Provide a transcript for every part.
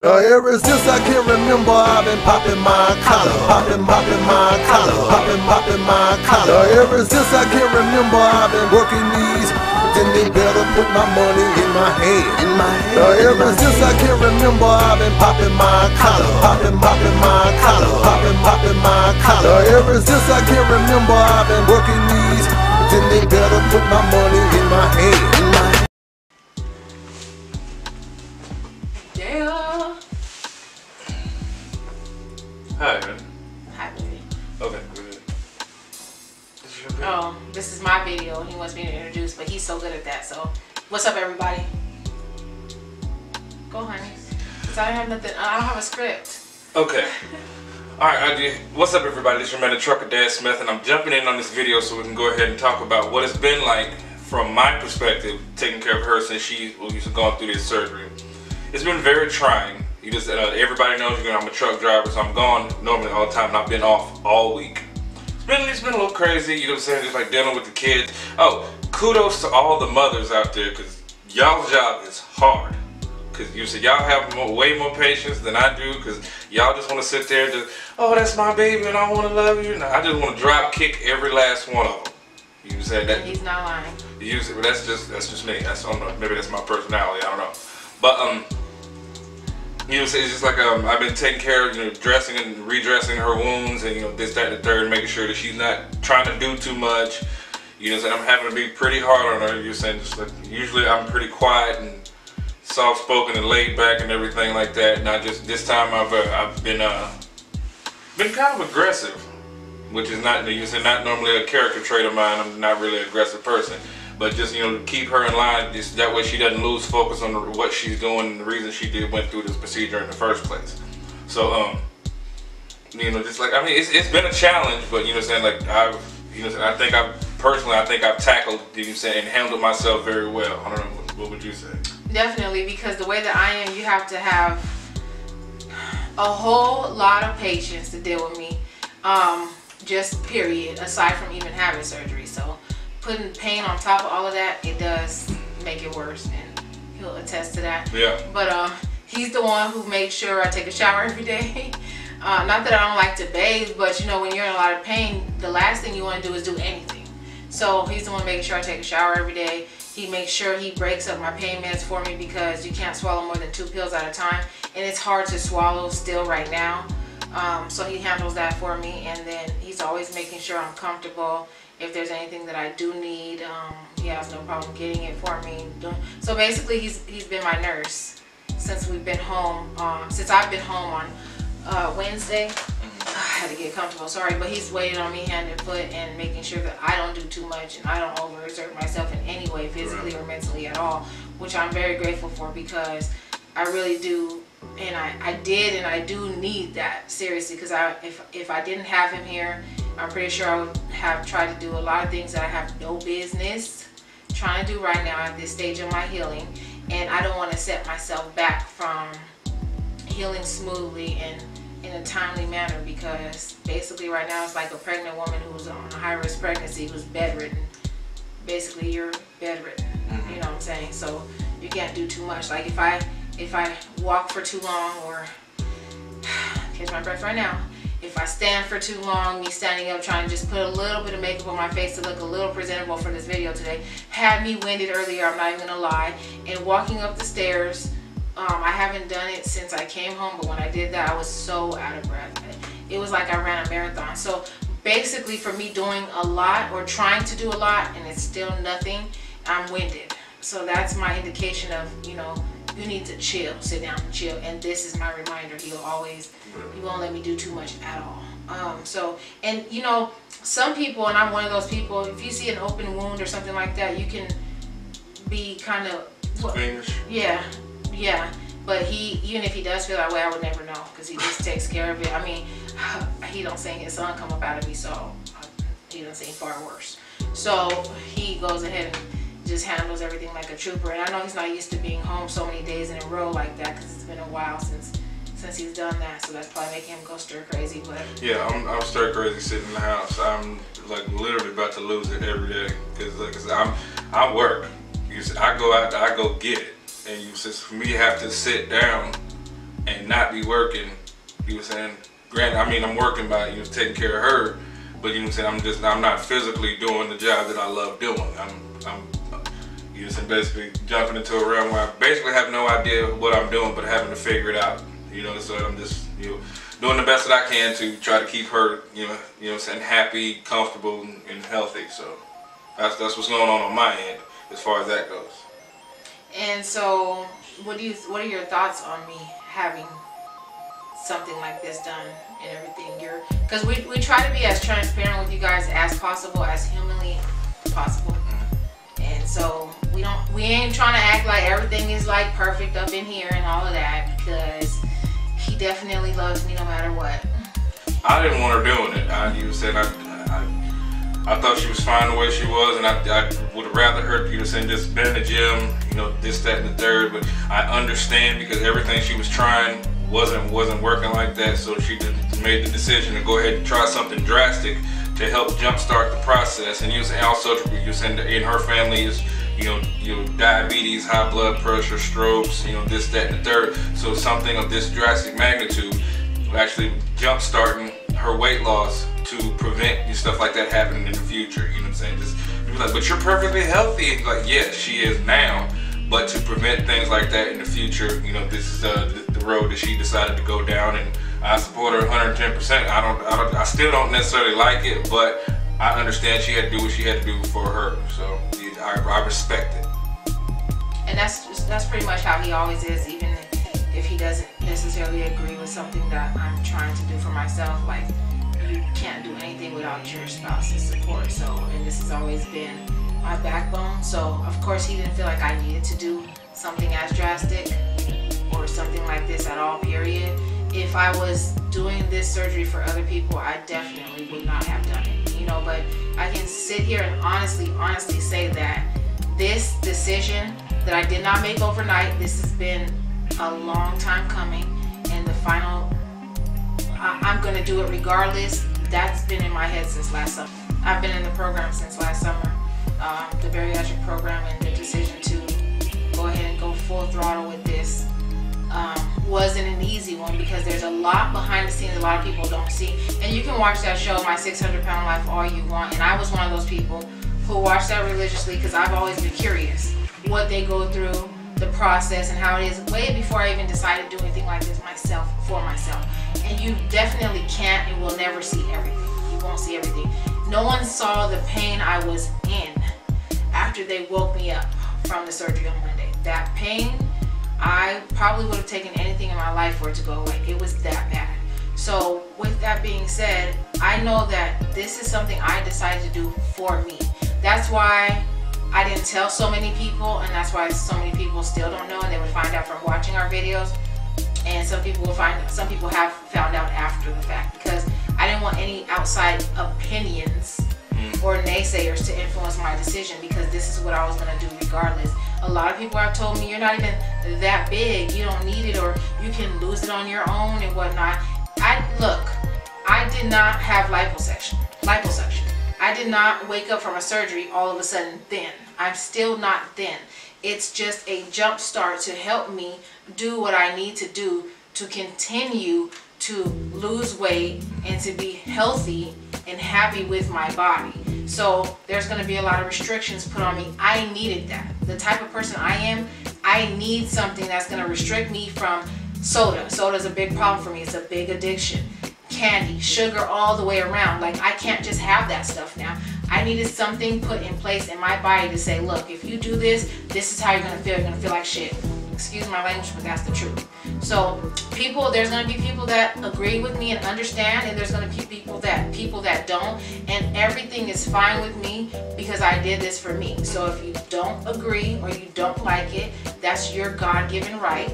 Ever since I can remember, I've been popping my collar, popping my collar, popping my collar. Ever since I can remember, I've been working these. Then they better put my money in my hand, Ever since I can remember, I've been popping my collar, popping my collar, popping my collar. Ever since I can remember, I've been working these. Then they better put my money in my hand, Hi, man. Hi, baby. Okay, good. Oh, this is my video. He wants me to introduce, but he's so good at that. So, what's up, everybody? Go, honey. Cause I don't have nothing. I don't have a script. Okay. All right. What's up, everybody? This is your man, the Trucker Dad Smith, and I'm jumping in on this video so we can go ahead and talk about what it's been like from my perspective, taking care of her since she's gone through this surgery. It's been very trying. You just everybody knows I'm a truck driver, so I'm gone normally all the time, and I've been off all week. It's been a little crazy, you know what I'm saying, just like dealing with the kids. Oh, kudos to all the mothers out there, because y'all's job is hard. Because you said y'all have way more patience than I do, because y'all just want to sit there and just, oh, that's my baby and I want to love you. And I just want to drop kick every last one of them. You said that. He's not lying. But that's just me. I don't know, maybe that's my personality, I don't know. But you know, it's just like I've been taking care of, dressing and redressing her wounds, and this, that, and the third, making sure that she's not trying to do too much. I'm having to be pretty hard on her. You're saying, just like, usually I'm pretty quiet and soft-spoken and laid back and everything like that. Not just this time I've been kind of aggressive, which is not normally a character trait of mine. I'm not really an aggressive person. But just, keep her in line, just that way she doesn't lose focus on what she's doing and the reason she went through this procedure in the first place. So, just like, it's been a challenge, but, like, I think I've tackled, and handled myself very well. I don't know, what would you say? Definitely, because the way that I am, you have to have a whole lot of patience to deal with me, just period, aside from even having surgery. So putting pain on top of all of that, it does make it worse, and he'll attest to that. Yeah. But he's the one who makes sure I take a shower every day. Not that I don't like to bathe, but when you're in a lot of pain, the last thing you want to do is do anything. So he's the one making sure I take a shower every day. He makes sure he breaks up my pain meds for me, because you can't swallow more than 2 pills at a time, and it's hard to swallow still right now. So he handles that for me, and then he's always making sure I'm comfortable. If there's anything that I do need, he has no problem getting it for me. So basically, he's been my nurse since we've been home. Since I've been home on Wednesday. I had to get comfortable, sorry, but he's waiting on me hand and foot and making sure that I don't do too much and I don't overexert myself in any way, physically or mentally at all, which I'm very grateful for, because I really do, and I did and I do need that, seriously, because if I didn't have him here, I'm pretty sure I would have tried to do a lot of things that I have no business trying to do right now at this stage of my healing, and I don't want to set myself back from healing smoothly and in a timely manner, because basically right now it's like a pregnant woman who's on a high-risk pregnancy who's bedridden. Basically, you're bedridden. You know what I'm saying? So you can't do too much. Like if I walk for too long, or catch my breath right now, if I stand for too long, me standing up trying to just put a little bit of makeup on my face to look a little presentable for this video today, had me winded earlier, I'm not even gonna lie. And walking up the stairs, I haven't done it since I came home, but when I did that, I was so out of breath. It was like I ran a marathon. So basically, for me doing a lot or trying to do a lot and it's still nothing, I'm winded. So that's my indication of, you need to chill, sit down and chill. And this is my reminder. He won't let me do too much at all. Some people, and I'm one of those people, if you see an open wound or something like that, you can be kind of, yeah, but even if he does feel that way, I would never know, because he just takes care of it. He don't seen his son come up out of me, so he done seen far worse. So he goes ahead and just handles everything like a trooper. And I know he's not used to being home so many days in a row like that, because it's been a while since he's done that. So that's probably making him go stir crazy. But yeah, I'm stir crazy sitting in the house. I'm like literally about to lose it every day, because I work. I go out there, I go get it. And for me to have to sit down and and not be working. You know what I'm saying? Granted, I mean, I'm working by, you know, taking care of her, but you know what I'm saying, I'm not physically doing the job that I love doing. I'm you know what I'm saying, basically jumping into a realm where I basically have no idea what I'm doing, but having to figure it out. You know, so I'm just, you know, doing the best that I can to try to keep her, you know what I'm saying, happy, comfortable, and healthy. So that's what's going on my end as far as that goes. And so, what are your thoughts on me having something like this done and everything? Because we try to be as transparent with you guys as possible, as humanly possible. And so we ain't trying to act like everything is like perfect up in here and all of that, because he definitely loves me no matter what. I didn't want her doing it. You said I thought she was fine the way she was, and I would have rather her, you know, saying, just been in the gym, you know, this, that, and the third. But I understand, because everything she was trying wasn't working like that. So she made the decision to go ahead and try something drastic to help jumpstart the process. And you saying also, you saying in her family is, you know, diabetes, high blood pressure, strokes, you know, this, that, and the third. So something of this drastic magnitude, actually jumpstarting her weight loss to prevent stuff like that happening in the future. You know what I'm saying? Just be like, but you're perfectly healthy. And like, yes, she is now, but to prevent things like that in the future, you know, this is the road that she decided to go down, and I support her 110%. I still don't necessarily like it, but I understand she had to do what she had to do for her. So I respect it. And that's pretty much how he always is, even if he doesn't necessarily agree with something that I'm trying to do for myself. Like, you can't do anything without your spouse's support. So, and this has always been my backbone. So of course he didn't feel like I needed to do something as drastic or something like this at all, period. If I was doing this surgery for other people, I definitely would not have done it, you know. But I can sit here and honestly say that this decision that I did not make overnight, this has been a long time coming, and the final, I'm gonna do it regardless. That's been in my head since last summer. I've been in the program since last summer, the bariatric program, and the decision to go ahead and go full throttle with this wasn't an easy one, because there's a lot behind the scenes a lot of people don't see. And you can watch that show, My 600 Pound Life, all you want, and I was one of those people who watched that religiously, because I've always been curious what they go through, the process, and how it is, way before I even decided to do anything like this myself, for myself. And you definitely can't and will never see everything. You won't see everything. No one saw the pain I was in after they woke me up from the surgery on Monday. That pain, I probably would have taken anything in my life for it to go away. It was that bad. So with that being said, I know that this is something I decided to do for me. That's why I didn't tell so many people, and that's why so many people still don't know, and they would find out from watching our videos. And some people have found out after the fact, because I didn't want any outside opinions or naysayers to influence my decision, because this is what I was going to do regardless. A lot of people have told me, you're not even that big, you don't need it, or you can lose it on your own and whatnot. Look, I did not have liposuction. I did not wake up from a surgery all of a sudden thin. I'm still not thin. It's just a jump start to help me do what I need to do to continue to lose weight and to be healthy and happy with my body. So there's going to be a lot of restrictions put on me. I needed that. The type of person I am, I need something that's going to restrict me from soda. Soda is a big problem for me. It's a big addiction. Candy, sugar, all the way around. Like, I can't just have that stuff now. I needed something put in place in my body to say, look, if you do this, this is how you're going to feel. You're going to feel like shit. Excuse my language, but that's the truth. So there's going to be people that agree with me and understand, and there's going to be people that don't, and everything is fine with me, because I did this for me. So if you don't agree or you don't like it, that's your God-given right,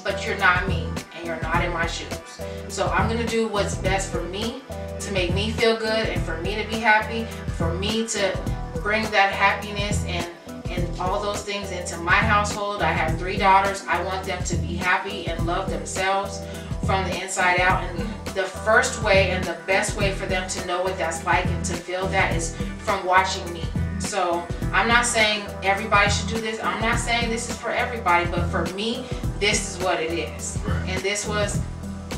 but you're not me, and you're not in my shoes. So I'm going to do what's best for me, to make me feel good, and for me to be happy, for me to bring that happiness and all those things into my household. I have 3 daughters. I want them to be happy and love themselves from the inside out. And the first way and the best way for them to know what that's like and to feel that is from watching me. So I'm not saying everybody should do this. I'm not saying this is for everybody, but for me, this is what it is. And this was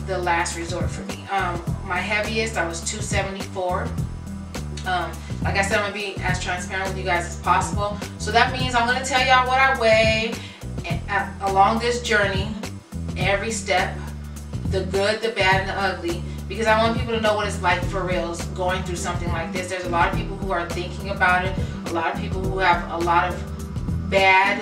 the last resort for me. My heaviest, I was 274. Like I said, I'm gonna be as transparent with you guys as possible. So that means I'm gonna tell y'all what I weigh along this journey, every step, the good, the bad, and the ugly, because I want people to know what it's like for reals going through something like this. There's a lot of people who are thinking about it, a lot of people who have a lot of bad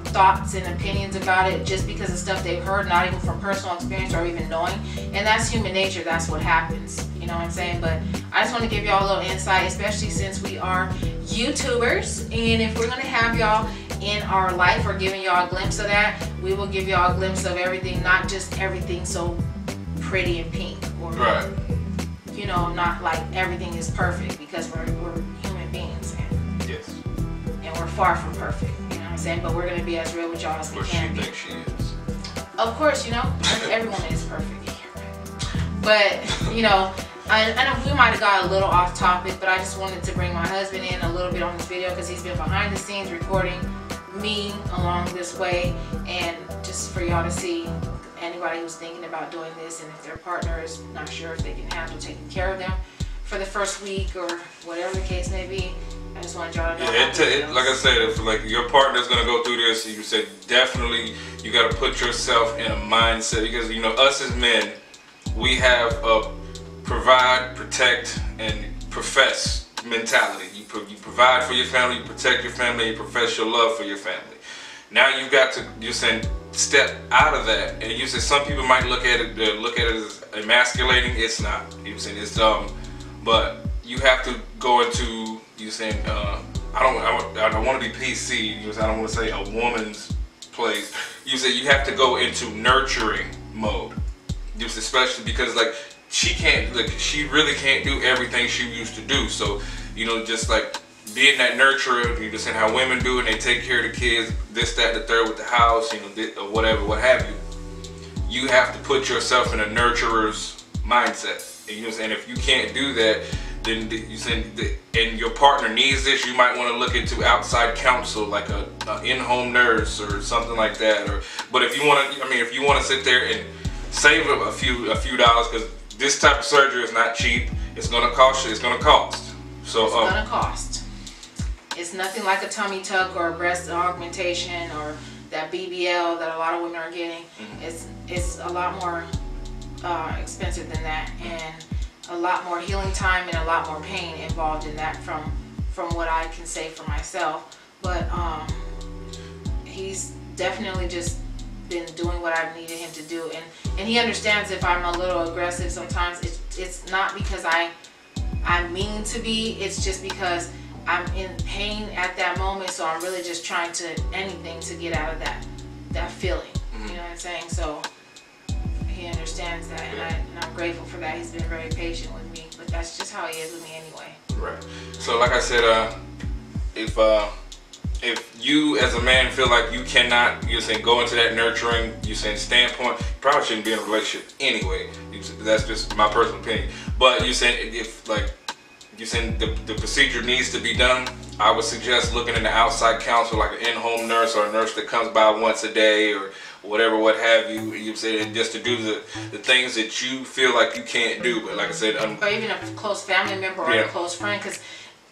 thoughts and opinions about it just because of stuff they've heard, not even from personal experience or even knowing. And that's human nature. That's what happens. You know what I'm saying? But I just want to give y'all a little insight, especially since we are YouTubers. And if we're going to have y'all in our life or giving y'all a glimpse of that, we will give y'all a glimpse of everything, not just everything so pretty and pink. Or, right. You know, not like everything is perfect, because we're human beings. Yes. And we're far from perfect. You know what I'm saying? But we're going to be as real with y'all as we can be. But she thinks she is. Of course, you know, everyone is perfect. But, you know, I know we might have got a little off topic, but I just wanted to bring my husband in a little bit on this video because he's been behind the scenes recording me along this way, and just for y'all to see anybody who's thinking about doing this, and if their partner is not sure if they can handle taking care of them for the first week or whatever the case may be. I just wanted y'all to know. Yeah, like I said, if like your partner's gonna go through this, you said definitely you gotta put yourself in a mindset, because you know us as men, we have a provide, protect, and profess mentality. You provide for your family, you protect your family, you profess your love for your family. Now you've got to, you said, step out of that, and you said some people might look at it as emasculating. It's not. You said it's but you have to go into, you saying, I don't want to be PC. You said I don't want to say a woman's place. You said you have to go into nurturing mode. Just especially because like she really can't do everything she used to do. So you know, just like being that nurturer, you just saying how women do, and they take care of the kids, this, that, and the third with the house, you know, or whatever, what have you. You have to put yourself in a nurturer's mindset. And you know, and if you can't do that, then you saying, and your partner needs this, you might want to look into outside counsel, like a in-home nurse or something like that. Or, but if you want to, I mean, if you want to sit there and save a few dollars, because this type of surgery is not cheap. It's gonna cost you. It's gonna cost. So it's gonna cost. It's nothing like a tummy tuck or a breast augmentation or that BBL that a lot of women are getting. It's a lot more expensive than that, and a lot more healing time and a lot more pain involved in that from what I can say for myself. But he's definitely just been doing what I've needed him to do, and he understands if I'm a little aggressive sometimes. It's not because I mean to be, it's just because I'm in pain at that moment, so I'm really just trying anything to get out of that feeling. You know what I'm saying? So he understands that, and I'm grateful for that. He's been very patient with me, but that's just how he is with me anyway. Right. So like I said, if you as a man feel like you cannot, you're saying, go into that nurturing, you're saying standpoint, you probably shouldn't be in a relationship anyway. That's just my personal opinion. But you're saying if like you're saying the procedure needs to be done, I would suggest looking into outside counsel, like an in-home nurse or a nurse that comes by once a day or whatever, what have you. You said just to do the things that you feel like you can't do. But like I said, or even a close family member or a close friend, because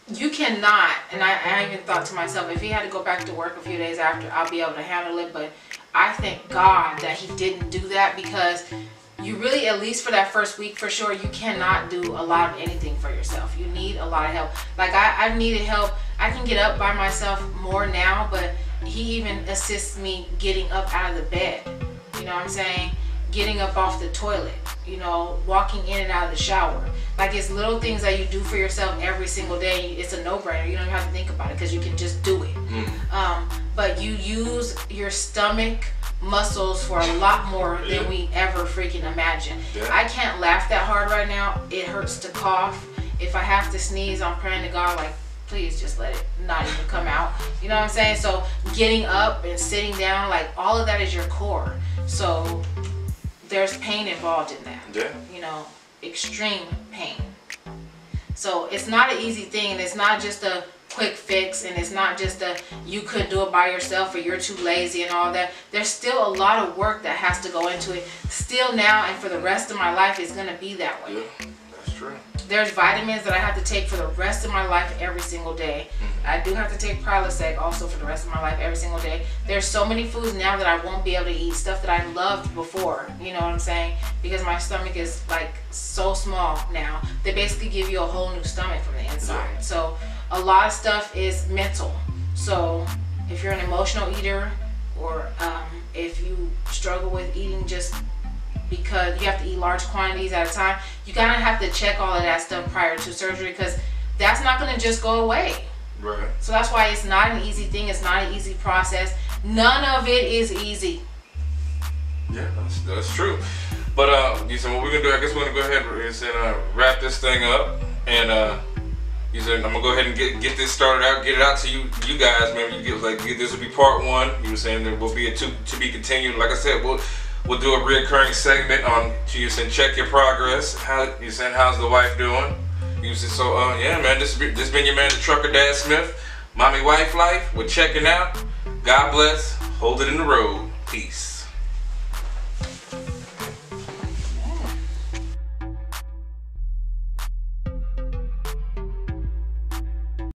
you cannot. And I even thought to myself, if he had to go back to work a few days after, I'll be able to handle it. But I thank God that he didn't do that, because you really, at least for that first week for sure, you cannot do a lot of anything for yourself. You need a lot of help. Like I've needed help. I can get up by myself more now, but he even assists me getting up out of the bed. You know what I'm saying? Getting up off the toilet, you know, walking in and out of the shower. Like, it's little things that you do for yourself every single day. It's a no-brainer. You don't even have to think about it, because you can just do it. But you use your stomach muscles for a lot more than we ever freaking imagine. I can't laugh that hard right now. It hurts to cough. If I have to sneeze, I'm praying to God, like, please just let it not even come out. You know what I'm saying? So getting up and sitting down, like, all of that is your core. So there's pain involved in that. You know, extreme pain. So it's not an easy thing, and it's not just a quick fix, and it's not just a you couldn't do it by yourself or you're too lazy and all that. There's still a lot of work that has to go into it. Still now and for the rest of my life, it's going to be that way. Yeah, that's true. There's vitamins that I have to take for the rest of my life every single day. I do have to take Prilosec also for the rest of my life every single day. There's so many foods now that I won't be able to eat, stuff that I loved before, you know what I'm saying? Because my stomach is like so small now. They basically give you a whole new stomach from the inside. Yeah. So a lot of stuff is mental. So if you're an emotional eater, or if you struggle with eating just because you have to eat large quantities at a time, you kind of have to check all of that stuff prior to surgery, because that's not going to just go away. Right. So that's why it's not an easy thing. It's not an easy process. None of it is easy. Yeah, that's true. But you said what we're gonna do? I guess we're gonna go ahead and wrap this thing up, and you said I'm gonna go ahead and get this started out, get it out to you guys. Maybe you get this will be part one. You were saying there will be a to be continued. Like I said, we'll do a reoccurring segment on you saying check your progress. How you saying how's the wife doing? You said so. Yeah, man. This been your man, the Trucker Dad Smith. Mommy Wife Life. We're checking out. God bless. Hold it in the road. Peace.